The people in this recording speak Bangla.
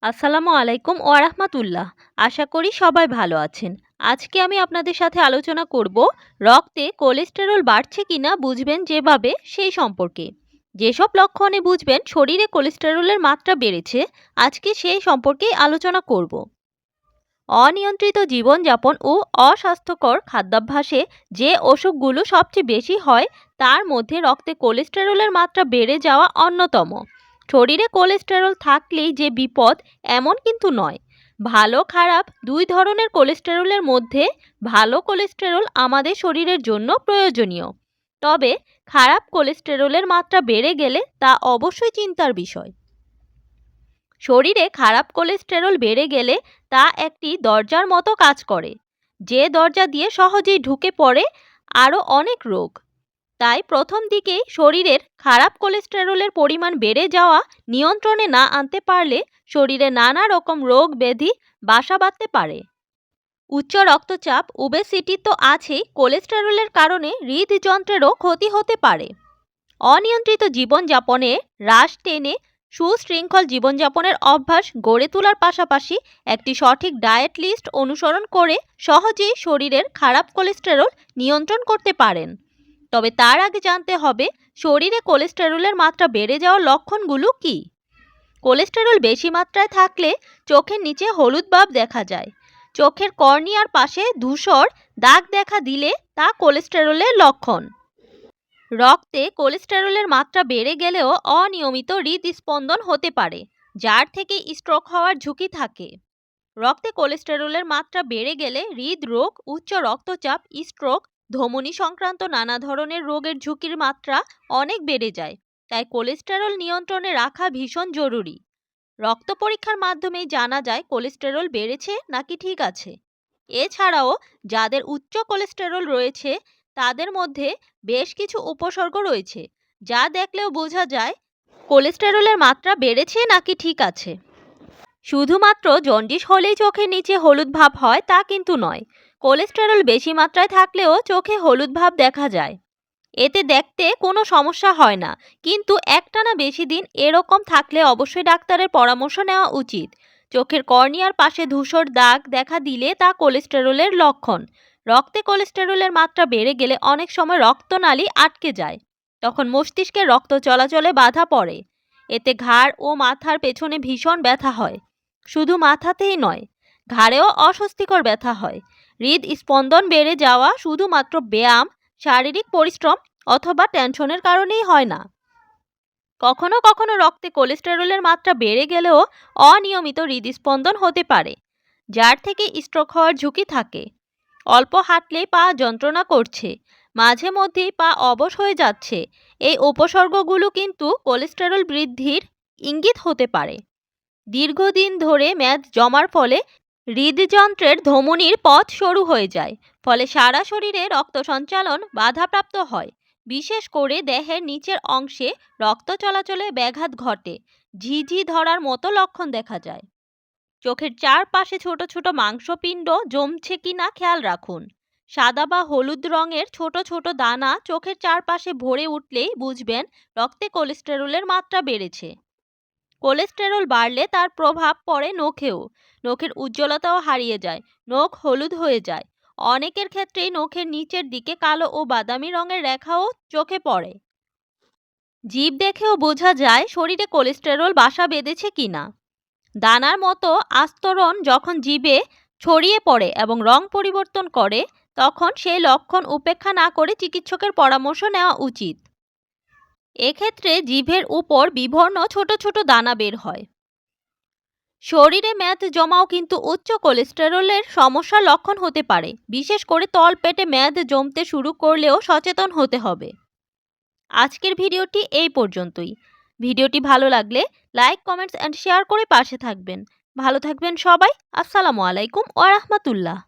আসসালামু আলাইকুম ওয়া রাহমাতুল্লাহ। আশা করি সবাই ভালো আছেন। আজকে আমি আপনাদের সাথে আলোচনা করব রক্তে কোলেস্টেরল বাড়ছে কিনা বুঝবেন যেভাবে সেই সম্পর্কে। যেসব লক্ষণে বুঝবেন শরীরে কোলেস্টেরলের মাত্রা বেড়েছে, আজকে সেই সম্পর্কেই আলোচনা করব। অনিয়ন্ত্রিত জীবনযাপন ও অস্বাস্থ্যকর খাদ্যাভ্যাসে যে অসুখগুলো সবচেয়ে বেশি হয় তার মধ্যে রক্তে কোলেস্টেরলের মাত্রা বেড়ে যাওয়া অন্যতম। শরীরে কোলেস্টেরল থাকলেই যে বিপদ এমন কিন্তু নয়। ভালো খারাপ দুই ধরনের কোলেস্টেরলের মধ্যে ভালো কোলেস্টেরল আমাদের শরীরের জন্য প্রয়োজনীয়। তবে খারাপ কোলেস্টেরলের মাত্রা বেড়ে গেলে তা অবশ্যই চিন্তার বিষয়। শরীরে খারাপ কোলেস্টেরল বেড়ে গেলে তা একটি দরজার মতো কাজ করে, যে দরজা দিয়ে সহজেই ঢুকে পড়ে আরও অনেক রোগ। তাই প্রথম দিকেই শরীরের খারাপ কোলেস্টেরলের পরিমাণ বেড়ে যাওয়া নিয়ন্ত্রণে না আনতে পারলে শরীরে নানা রকম রোগ ব্যাধি বাসা বাঁধতে পারে। উচ্চ রক্তচাপ ওবেসিটি তো আছেই, কোলেস্টেরলের কারণে হৃদযন্ত্রেরও ক্ষতি হতে পারে। অনিয়ন্ত্রিত জীবনযাপনে হ্রাস টেনে সুশৃঙ্খল জীবনযাপনের অভ্যাস গড়ে তোলার পাশাপাশি একটি সঠিক ডায়েট লিস্ট অনুসরণ করে সহজেই শরীরের খারাপ কোলেস্টেরল নিয়ন্ত্রণ করতে পারেন। তবে তার আগে জানতে হবে শরীরে কোলেস্টেরলের মাত্রা বেড়ে যাওয়ার লক্ষণগুলো কী। কোলেস্টেরল বেশি মাত্রায় থাকলে চোখের নিচে হলুদ ভাব দেখা যায়। চোখের কর্নিয়ার পাশে ধূসর দাগ দেখা দিলে তা কোলেস্টেরলের লক্ষণ। রক্তে কোলেস্টেরলের মাত্রা বেড়ে গেলেও অনিয়মিত হৃদস্পন্দন হতে পারে, যার থেকে স্ট্রোক হওয়ার ঝুঁকি থাকে। রক্তে কোলেস্টেরলের মাত্রা বেড়ে গেলে হৃদরোগ, উচ্চ রক্তচাপ, স্ট্রোক, ধমনী সংক্রান্ত নানা ধরনের রোগের ঝুঁকির মাত্রা অনেক বেড়ে যায়। তাই কোলেস্টেরল নিয়ন্ত্রণে রাখা ভীষণ জরুরি। রক্ত পরীক্ষার মাধ্যমেই জানা যায় কোলেস্টেরল বেড়েছে নাকি ঠিক আছে। এছাড়াও যাদের উচ্চ কোলেস্টেরল রয়েছে তাদের মধ্যে বেশ কিছু উপসর্গ রয়েছে, যা দেখলেও বোঝা যায় কোলেস্টেরলের মাত্রা বেড়েছে নাকি ঠিক আছে। শুধুমাত্র জন্ডিস হলেই চোখের নিচে হলুদ ভাব হয় তা কিন্তু নয়। কোলেস্টেরল বেশি মাত্রায় থাকলেও চোখে হলুদ ভাব দেখা যায়। এতে দেখতে কোনো সমস্যা হয় না, কিন্তু একটানা বেশি দিন এরকম থাকলে অবশ্যই ডাক্তারের পরামর্শ নেওয়া উচিত। চোখের কর্নিয়ার পাশে ধূসর দাগ দেখা দিলে তা কোলেস্টেরলের লক্ষণ। রক্তে কোলেস্টেরলের মাত্রা বেড়ে গেলে অনেক সময় রক্তনালী আটকে যায়, তখন মস্তিষ্কে রক্ত চলাচলে বাধা পড়ে। এতে ঘাড় ও মাথার পেছনে ভীষণ ব্যথা হয়। শুধু মাথাতেই নয়, ঘাড়েও অস্বস্তিকর ব্যথা হয়। হৃদস্পন্দন বেড়ে যাওয়া শুধুমাত্র ব্যায়াম, শারীরিক পরিশ্রম অথবা টেনশনের কারণেই হয় না। কখনো কখনো রক্তে কোলেস্টেরলের মাত্রা বেড়ে গেলেও অনিয়মিত হৃদস্পন্দন হতে পারে, যার থেকে স্ট্রোক হওয়ার ঝুঁকি থাকে। অল্প হাঁটলেই পা যন্ত্রণা করছে, মাঝে মধ্যেই পা অবশ হয়ে যাচ্ছে, এই উপসর্গগুলো কিন্তু কোলেস্টেরল বৃদ্ধির ইঙ্গিত হতে পারে। দীর্ঘদিন ধরে মেদ জমার ফলে হৃদযন্ত্রের ধমনীর পথ সরু হয়ে যায়, ফলে সারা শরীরে রক্ত সঞ্চালন বাধাপ্রাপ্ত হয়। বিশেষ করে দেহের নিচের অংশে রক্ত চলাচলে ব্যাঘাত ঘটে, ঝিঝি ধরার মতো লক্ষণ দেখা যায়। চোখের চারপাশে ছোট ছোট মাংসপিণ্ড জমছে কিনা খেয়াল রাখুন। সাদা বা হলুদ রঙের ছোট ছোট দানা চোখের চারপাশে ভরে উঠলেই বুঝবেন রক্তে কোলেস্টেরলের মাত্রা বেড়েছে। কোলেস্টেরল বাড়লে তার প্রভাব পড়ে নখেও। নখের উজ্জ্বলতাও হারিয়ে যায়, নখ হলুদ হয়ে যায়। অনেকের ক্ষেত্রেই নখের নিচের দিকে কালো ও বাদামি রঙের রেখাও চোখে পড়ে। জিভ দেখেও বোঝা যায় শরীরে কোলেস্টেরল বাসা বেঁধেছে কিনা। দানার মতো আস্তরণ যখন জিভে ছড়িয়ে পড়ে এবং রং পরিবর্তন করে, তখন সেই লক্ষণ উপেক্ষা না করে চিকিৎসকের পরামর্শ নেওয়া উচিত। এক্ষেত্রে জিভের উপর বিবর্ণ ছোট ছোট দানা বের হয়। শরীরে মেদ জমাও কিন্তু উচ্চ কোলেস্টেরলের সমস্যার লক্ষণ হতে পারে। বিশেষ করে তলপেটে মেদ জমতে শুরু করলেও সচেতন হতে হবে। আজকের ভিডিওটি এই পর্যন্তই। ভিডিওটি ভালো লাগলে লাইক, কমেন্টস অ্যান্ড শেয়ার করে পাশে থাকবেন। ভালো থাকবেন সবাই। আসসালামু আলাইকুম ওয়া রাহমাতুল্লাহ।